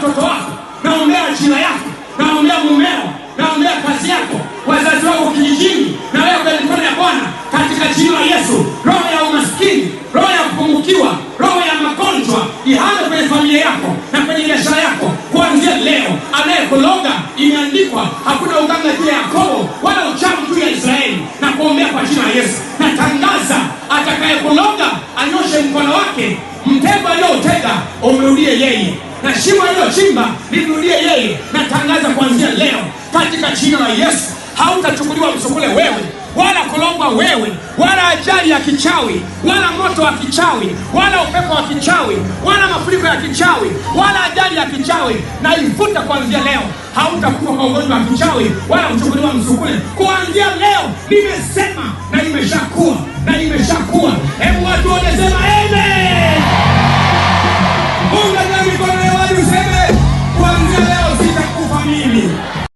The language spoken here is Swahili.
watoto wako, naombea ajira yako, naombea mumeo, naombea kazi yako, wazazi wako kijijini, na wewe kwenye mikono ya Bwana katika jina la Yesu. Roho ya umaskini, roho ya kupungukiwa, roho ya magonjwa ihame kwenye familia yako na kwenye biashara yako kuanzia leo. Anayekuloga, imeandikwa hakuna uganga juu ya Yakobo wala uchawi juu ya Israeli, na kuombea kwa jina la Yesu. Natangaza atakayekuloga anyoshe mkono wake, mtego aliotega umrudie yeye, na shimo aliyochimba limrudie yeye. Natangaza kuanzia leo katika jina la Yesu, hautachukuliwa msukule wewe, wala kulogwa wewe, wala ajali ya kichawi, wala moto wa kichawi, wala upepo wa kichawi, wala mafuriko ya kichawi, wala ajali ya kichawi. Na ifuta kuanzia leo, hautakufa kwa ugonjwa wa kichawi wala kuchukuliwa msukule. Kuanzia leo nimesema, na imeshakuwa, na imeshakuwa. Hebu watu wanasema amen.